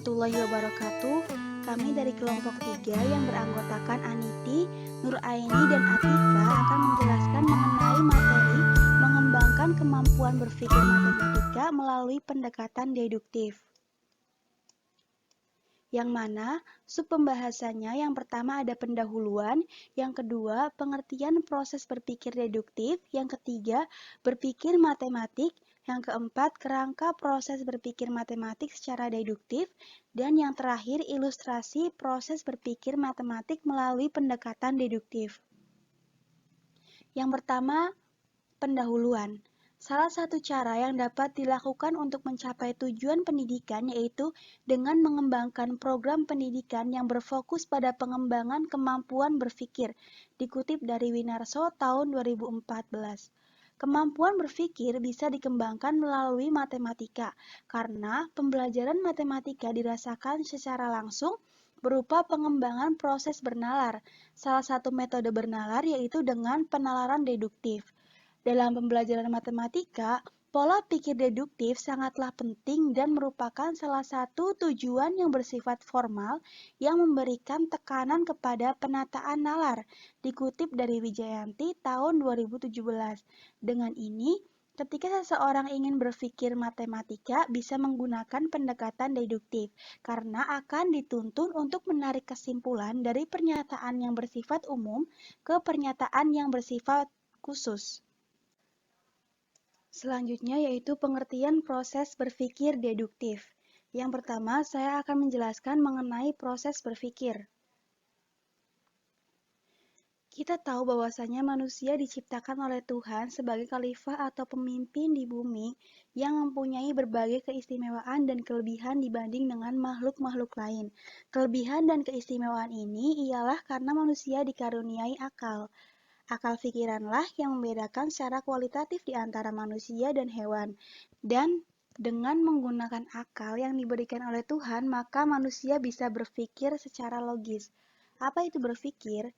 warahmatullahi wabarakatuh. Kami dari kelompok 3 yang beranggotakan Aniti, Nuraini, dan Atika akan menjelaskan mengenai materi mengembangkan kemampuan berpikir matematika melalui pendekatan deduktif. Yang mana sub pembahasannya yang pertama ada pendahuluan, yang kedua pengertian proses berpikir deduktif, yang ketiga berpikir matematik, yang keempat kerangka proses berpikir matematik secara deduktif, dan yang terakhir ilustrasi proses berpikir matematik melalui pendekatan deduktif. Yang pertama, pendahuluan. Salah satu cara yang dapat dilakukan untuk mencapai tujuan pendidikan yaitu dengan mengembangkan program pendidikan yang berfokus pada pengembangan kemampuan berpikir, dikutip dari Winarso tahun 2014. Kemampuan berpikir bisa dikembangkan melalui matematika, karena pembelajaran matematika dirasakan secara langsung berupa pengembangan proses bernalar. Salah satu metode bernalar yaitu dengan penalaran deduktif. Dalam pembelajaran matematika, pola pikir deduktif sangatlah penting dan merupakan salah satu tujuan yang bersifat formal yang memberikan tekanan kepada penataan nalar, dikutip dari Wijayanti tahun 2017. Dengan ini, ketika seseorang ingin berpikir matematika bisa menggunakan pendekatan deduktif, karena akan dituntun untuk menarik kesimpulan dari pernyataan yang bersifat umum ke pernyataan yang bersifat khusus. Selanjutnya yaitu pengertian proses berpikir deduktif. Yang pertama, saya akan menjelaskan mengenai proses berpikir. Kita tahu bahwasanya manusia diciptakan oleh Tuhan sebagai khalifah atau pemimpin di bumi yang mempunyai berbagai keistimewaan dan kelebihan dibanding dengan makhluk-makhluk lain. Kelebihan dan keistimewaan ini ialah karena manusia dikaruniai akal. Akal pikiranlah yang membedakan secara kualitatif di antara manusia dan hewan. Dan dengan menggunakan akal yang diberikan oleh Tuhan, maka manusia bisa berpikir secara logis. Apa itu berpikir?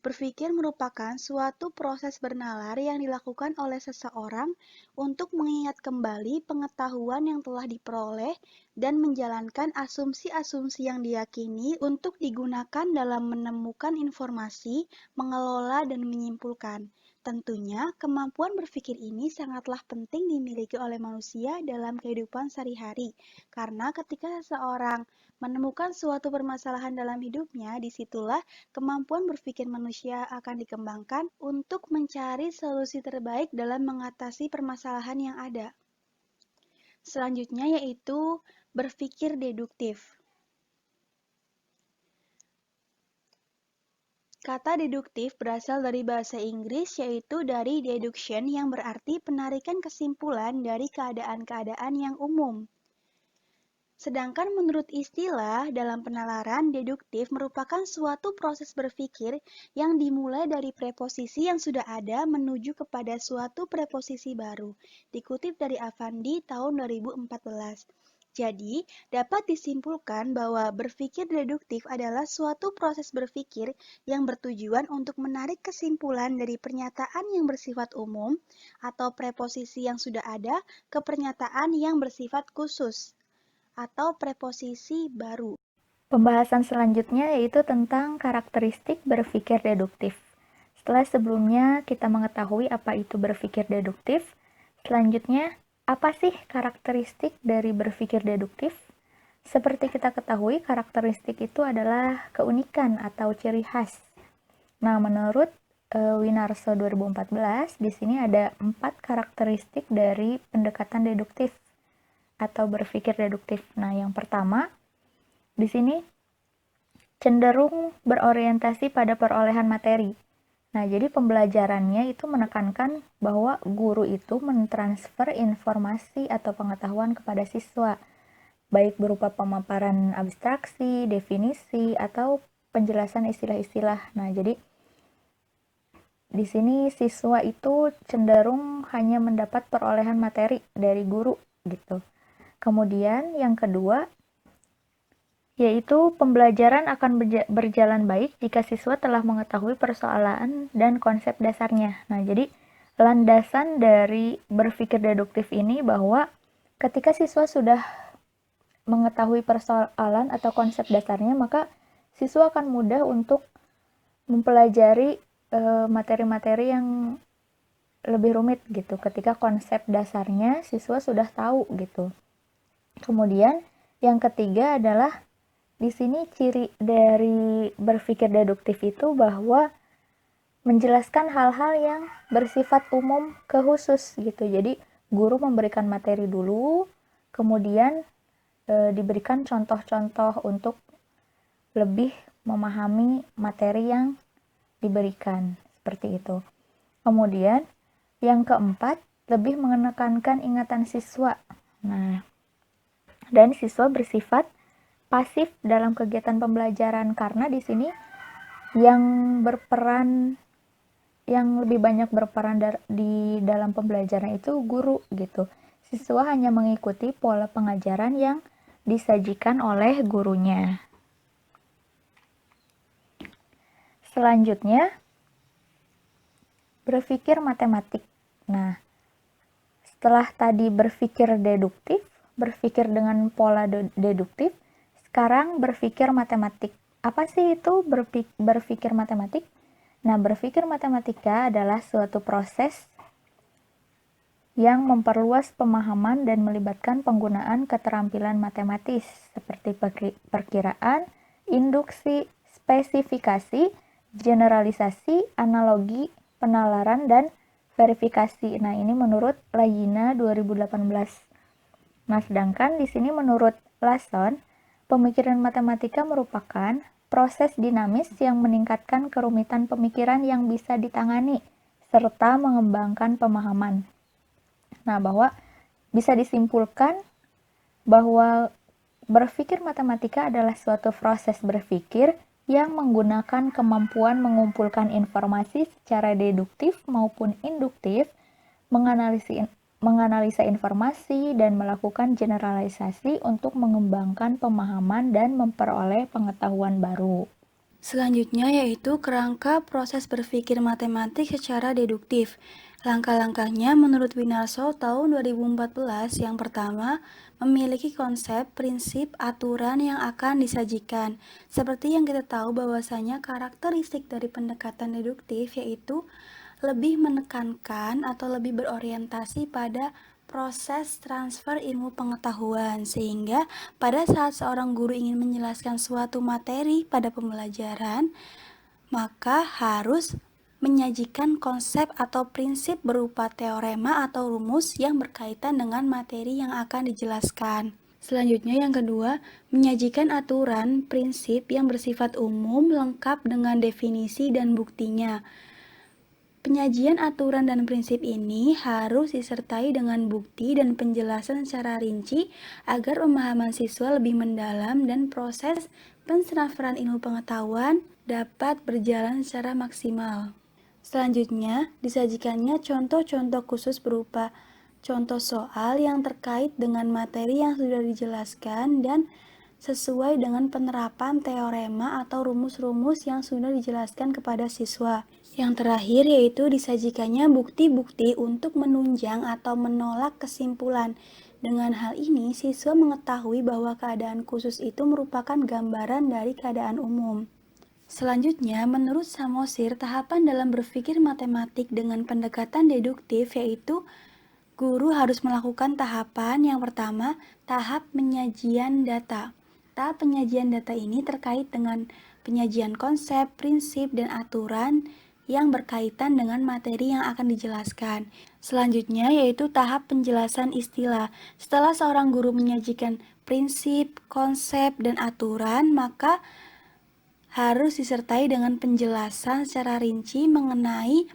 Berpikir merupakan suatu proses bernalar yang dilakukan oleh seseorang untuk mengingat kembali pengetahuan yang telah diperoleh dan menjalankan asumsi-asumsi yang diyakini untuk digunakan dalam menemukan informasi, mengelola, dan menyimpulkan. Tentunya, kemampuan berpikir ini sangatlah penting dimiliki oleh manusia dalam kehidupan sehari-hari, karena ketika seseorang menemukan suatu permasalahan dalam hidupnya, disitulah kemampuan berpikir manusia akan dikembangkan untuk mencari solusi terbaik dalam mengatasi permasalahan yang ada. Selanjutnya yaitu berpikir deduktif. Kata deduktif berasal dari bahasa Inggris yaitu dari deduction yang berarti penarikan kesimpulan dari keadaan-keadaan yang umum. Sedangkan menurut istilah, dalam penalaran, deduktif merupakan suatu proses berpikir yang dimulai dari preposisi yang sudah ada menuju kepada suatu preposisi baru, dikutip dari Avandi tahun 2014. Jadi, dapat disimpulkan bahwa berpikir deduktif adalah suatu proses berpikir yang bertujuan untuk menarik kesimpulan dari pernyataan yang bersifat umum atau preposisi yang sudah ada ke pernyataan yang bersifat khusus atau preposisi baru. Pembahasan selanjutnya yaitu tentang karakteristik berpikir deduktif. Setelah sebelumnya kita mengetahui apa itu berpikir deduktif, selanjutnya apa sih karakteristik dari berpikir deduktif? Seperti kita ketahui, karakteristik itu adalah keunikan atau ciri khas. Nah, menurut Winarso 2014, di sini ada 4 karakteristik dari pendekatan deduktif atau berpikir deduktif. Nah, yang pertama, di sini cenderung berorientasi pada perolehan materi. Nah, jadi pembelajarannya itu menekankan bahwa guru itu mentransfer informasi atau pengetahuan kepada siswa, baik berupa pemaparan abstraksi, definisi, atau penjelasan istilah-istilah. Nah, jadi di sini siswa itu cenderung hanya mendapat perolehan materi dari guru gitu. Kemudian yang kedua, yaitu pembelajaran akan berjalan baik jika siswa telah mengetahui persoalan dan konsep dasarnya. Nah, jadi landasan dari berpikir deduktif ini bahwa ketika siswa sudah mengetahui persoalan atau konsep dasarnya, maka siswa akan mudah untuk mempelajari materi-materi yang lebih rumit gitu ketika konsep dasarnya siswa sudah tahu gitu. Kemudian yang ketiga adalah di sini ciri dari berpikir deduktif itu bahwa menjelaskan hal-hal yang bersifat umum ke khusus gitu. Jadi guru memberikan materi dulu, kemudian diberikan contoh-contoh untuk lebih memahami materi yang diberikan seperti itu. Kemudian yang keempat, lebih menekankan ingatan siswa. Nah, dan siswa bersifat pasif dalam kegiatan pembelajaran karena di sini yang berperan yang lebih banyak berperan di dalam pembelajaran itu guru gitu. Siswa hanya mengikuti pola pengajaran yang disajikan oleh gurunya. Selanjutnya, berpikir matematik. Nah, setelah tadi berpikir deduktif, berpikir dengan pola deduktif, sekarang berpikir matematik. Apa sih itu berpikir matematik? Nah, berpikir matematika adalah suatu proses yang memperluas pemahaman dan melibatkan penggunaan keterampilan matematis seperti perkiraan, induksi, spesifikasi, generalisasi, analogi, penalaran, dan verifikasi. Nah, ini menurut Layina 2018. Nah, sedangkan di sini menurut Lason, pemikiran matematika merupakan proses dinamis yang meningkatkan kerumitan pemikiran yang bisa ditangani serta mengembangkan pemahaman. Nah, bahwa bisa disimpulkan bahwa berpikir matematika adalah suatu proses berpikir yang menggunakan kemampuan mengumpulkan informasi secara deduktif maupun induktif, menganalisa informasi, dan melakukan generalisasi untuk mengembangkan pemahaman dan memperoleh pengetahuan baru. Selanjutnya yaitu kerangka proses berpikir matematik secara deduktif. Langkah-langkahnya menurut Winarso tahun 2014 yang pertama memiliki konsep, prinsip, aturan yang akan disajikan. Seperti yang kita tahu bahwasanya karakteristik dari pendekatan deduktif yaitu lebih menekankan atau lebih berorientasi pada proses transfer ilmu pengetahuan, sehingga pada saat seorang guru ingin menjelaskan suatu materi pada pembelajaran, maka harus menyajikan konsep atau prinsip berupa teorema atau rumus yang berkaitan dengan materi yang akan dijelaskan. Selanjutnya yang kedua, menyajikan aturan prinsip yang bersifat umum lengkap dengan definisi dan buktinya. Penyajian aturan dan prinsip ini harus disertai dengan bukti dan penjelasan secara rinci agar pemahaman siswa lebih mendalam dan proses pentransferan ilmu pengetahuan dapat berjalan secara maksimal. Selanjutnya, disajikannya contoh-contoh khusus berupa contoh soal yang terkait dengan materi yang sudah dijelaskan dan sesuai dengan penerapan teorema atau rumus-rumus yang sudah dijelaskan kepada siswa. Yang terakhir yaitu disajikannya bukti-bukti untuk menunjang atau menolak kesimpulan. Dengan hal ini, siswa mengetahui bahwa keadaan khusus itu merupakan gambaran dari keadaan umum. Selanjutnya, menurut Samosir, tahapan dalam berpikir matematik dengan pendekatan deduktif yaitu guru harus melakukan tahapan yang pertama, tahap penyajian data. Tahap penyajian data ini terkait dengan penyajian konsep, prinsip, dan aturan yang berkaitan dengan materi yang akan dijelaskan. Selanjutnya yaitu tahap penjelasan istilah. Setelah seorang guru menyajikan prinsip, konsep, dan aturan, maka harus disertai dengan penjelasan secara rinci mengenai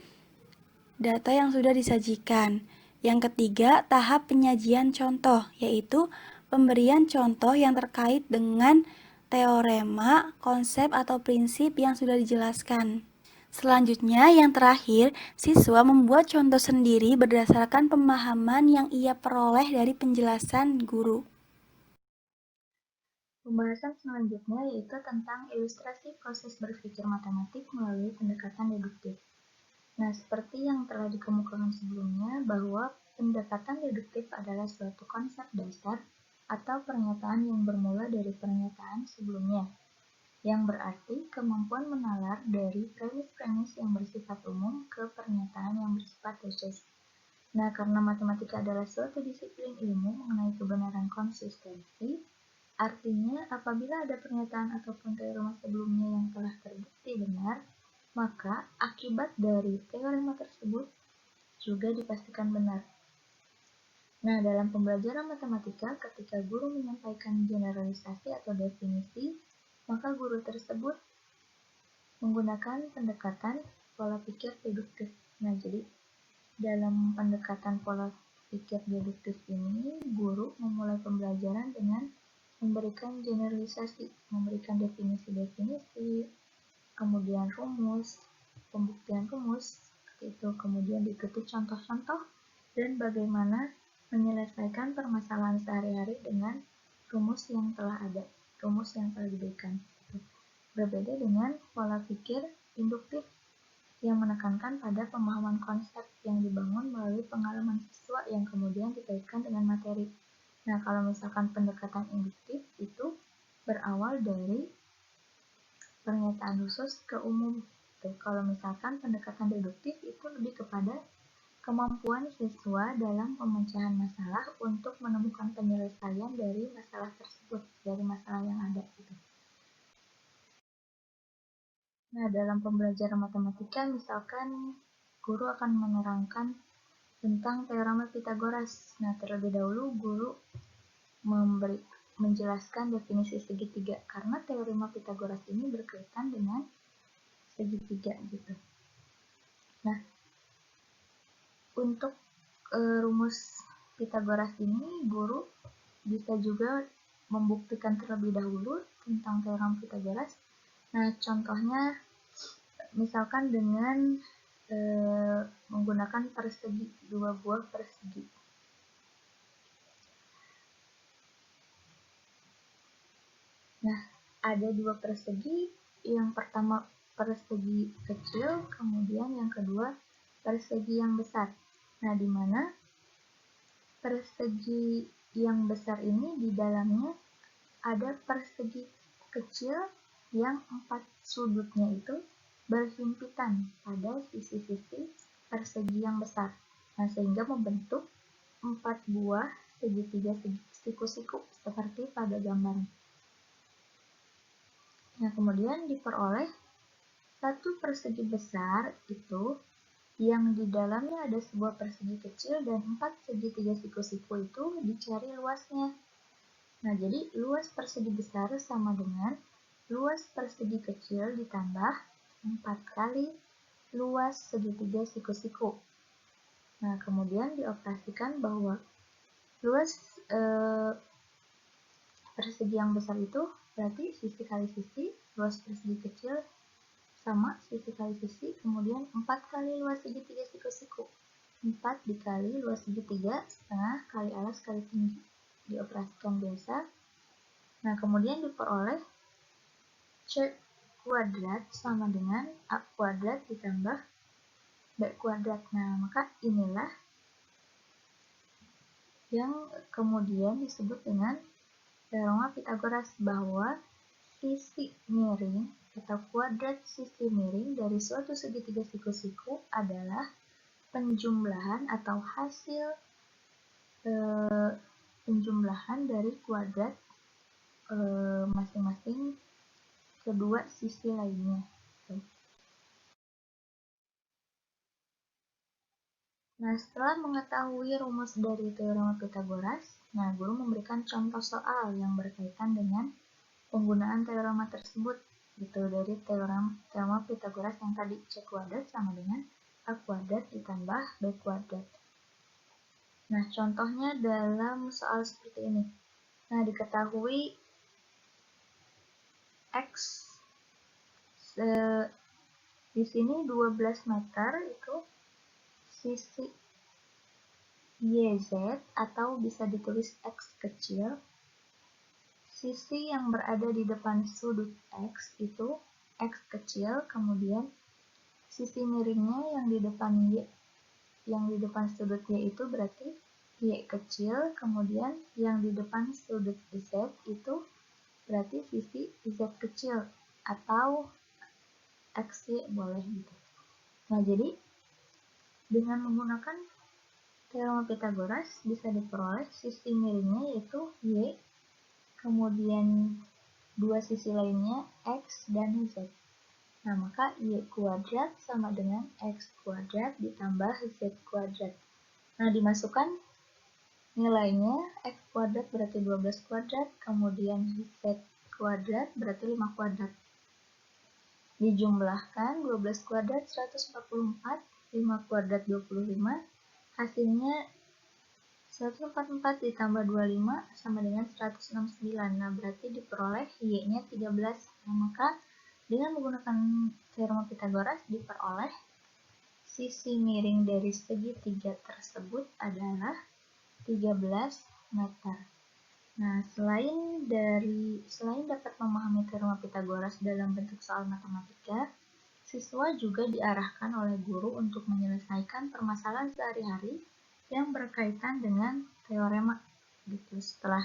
data yang sudah disajikan. Yang ketiga, tahap penyajian contoh, yaitu pemberian contoh yang terkait dengan teorema, konsep, atau prinsip yang sudah dijelaskan. Selanjutnya, yang terakhir, siswa membuat contoh sendiri berdasarkan pemahaman yang ia peroleh dari penjelasan guru. Pembahasan selanjutnya yaitu tentang ilustrasi proses berpikir matematik melalui pendekatan deduktif. Nah, seperti yang telah dikemukakan sebelumnya, bahwa pendekatan deduktif adalah suatu konsep dasar atau pernyataan yang bermula dari pernyataan sebelumnya, yang berarti kemampuan menalar dari premis-premis yang bersifat umum ke pernyataan yang bersifat khusus. Nah, karena matematika adalah suatu disiplin ilmu mengenai kebenaran konsistensi, artinya apabila ada pernyataan ataupun teorema sebelumnya yang telah terbukti benar, maka akibat dari teorema tersebut juga dipastikan benar. Nah, dalam pembelajaran matematika, ketika guru menyampaikan generalisasi atau definisi, maka guru tersebut menggunakan pendekatan pola pikir deduktif. Nah, jadi dalam pendekatan pola pikir deduktif ini, guru memulai pembelajaran dengan memberikan generalisasi, memberikan definisi-definisi, kemudian rumus, pembuktian rumus, itu kemudian diikuti contoh-contoh dan bagaimana menyelesaikan permasalahan sehari-hari dengan rumus yang telah ada, rumus yang telah diberikan. Berbeda dengan pola pikir induktif yang menekankan pada pemahaman konsep yang dibangun melalui pengalaman siswa yang kemudian dikaitkan dengan materi. Nah, kalau misalkan pendekatan induktif itu berawal dari pernyataan khusus ke umum. Kalau misalkan pendekatan deduktif itu lebih kepada kemampuan siswa dalam pemecahan masalah untuk menemukan penyelesaian dari masalah tersebut, dari masalah yang ada. Nah, dalam pembelajaran matematika, misalkan guru akan menerangkan tentang teorema Pythagoras. Nah, terlebih dahulu guru menjelaskan definisi segitiga, karena teorema Pythagoras ini berkaitan dengan segitiga gitu. Nah, untuk rumus Pythagoras ini, guru bisa juga membuktikan terlebih dahulu tentang teorema Pythagoras. Nah, contohnya misalkan dengan menggunakan persegi, dua buah persegi. Nah, ada dua persegi, yang pertama persegi kecil, kemudian yang kedua persegi yang besar. Nah, di mana persegi yang besar ini di dalamnya ada persegi kecil yang 4 sudutnya itu berhimpitan pada sisi-sisi persegi yang besar. Nah, sehingga membentuk 4 buah segitiga siku-siku seperti pada gambar. Nah, kemudian diperoleh satu persegi besar itu yang di dalamnya ada sebuah persegi kecil dan 4 segitiga siku-siku itu dicari luasnya. Nah, jadi luas persegi besar sama dengan luas persegi kecil ditambah 4 kali luas segitiga siku-siku. Nah, kemudian dioperasikan bahwa luas persegi yang besar itu berarti sisi kali sisi, luas persegi kecil sama sisi kali sisi, kemudian 4 kali luas segitiga siku-siku. 4 dikali luas segitiga setengah kali alas kali tinggi. Dioperasikan biasa. Nah, kemudian diperoleh C kuadrat sama dengan A kuadrat ditambah B kuadrat. Nah, maka inilah yang kemudian disebut dengan teorema Pythagoras, bahwa sisi miring atau kuadrat sisi miring dari suatu segitiga siku-siku adalah penjumlahan atau hasil penjumlahan dari kuadrat masing-masing kedua sisi lainnya. Nah, setelah mengetahui rumus dari teorema Pythagoras, nah guru memberikan contoh soal yang berkaitan dengan penggunaan teorema tersebut, gitu, dari teorema Pythagoras yang tadi C kuadrat sama dengan A kuadrat ditambah B kuadrat. Nah, contohnya dalam soal seperti ini. Nah, diketahui X di sini 12 meter itu sisi YZ atau bisa ditulis X kecil. Sisi yang berada di depan sudut X itu X kecil, kemudian sisi miringnya yang di depan Y, yang di depan sudut Y itu berarti Y kecil, kemudian yang di depan sudut Z itu berarti sisi Z kecil atau XY boleh gitu. Nah, jadi dengan menggunakan teorema Pythagoras bisa diperoleh sisi miringnya yaitu Y, kemudian dua sisi lainnya X dan Z. Nah, maka Y kuadrat sama dengan X kuadrat ditambah Z kuadrat. Nah, dimasukkan nilainya, X kuadrat berarti 12 kuadrat, kemudian Z kuadrat berarti 5 kuadrat. Dijumlahkan 12 kuadrat 144, 5 kuadrat 25, hasilnya 144 ditambah 25 sama dengan 169. Nah, berarti diperoleh Y-nya 13. Nah, maka dengan menggunakan teorema Pythagoras diperoleh sisi miring dari segitiga tersebut adalah 13 meter. Nah, selain dapat memahami teorema Pythagoras dalam bentuk soal matematika, siswa juga diarahkan oleh guru untuk menyelesaikan permasalahan sehari-hari yang berkaitan dengan teorema. Gitu. Setelah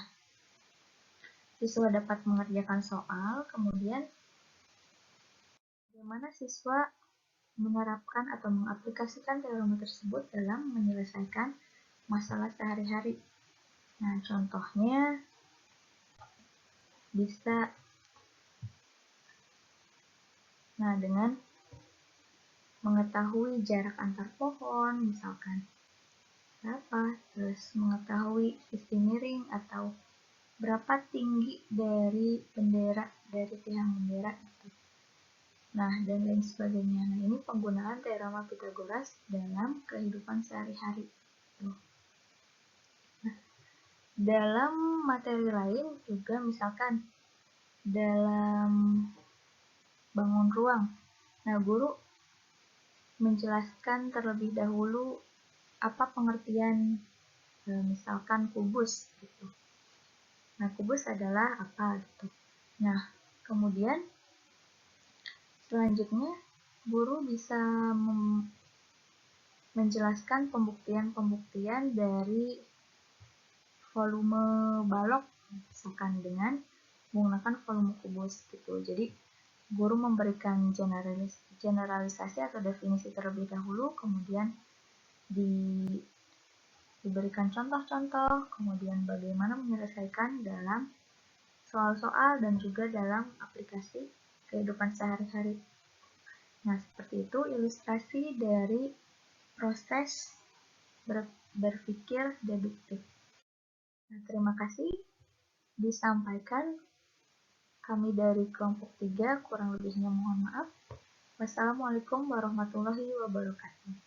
siswa dapat mengerjakan soal, kemudian bagaimana siswa menerapkan atau mengaplikasikan teorema tersebut dalam menyelesaikan masalah sehari-hari. Nah, contohnya bisa dengan mengetahui jarak antar pohon, misalkan berapa, terus mengetahui sisi miring atau berapa tinggi dari bendera, dari tiang bendera itu. Nah, dan lain sebagainya. Nah, ini penggunaan teorema Pythagoras dalam kehidupan sehari-hari. Nah, dalam materi lain juga misalkan dalam bangun ruang. Nah, guru menjelaskan terlebih dahulu apa pengertian misalkan kubus gitu. Nah, kubus adalah apa gitu. Nah, kemudian selanjutnya guru bisa menjelaskan pembuktian-pembuktian dari volume balok misalkan dengan menggunakan volume kubus gitu. Jadi guru memberikan generalisasi atau definisi terlebih dahulu, kemudian diberikan contoh-contoh, kemudian bagaimana menyelesaikan dalam soal-soal dan juga dalam aplikasi kehidupan sehari-hari. Nah, seperti itu ilustrasi dari proses berpikir deduktif. Nah, terima kasih disampaikan kami dari kelompok 3, kurang lebihnya mohon maaf. Wassalamualaikum warahmatullahi wabarakatuh.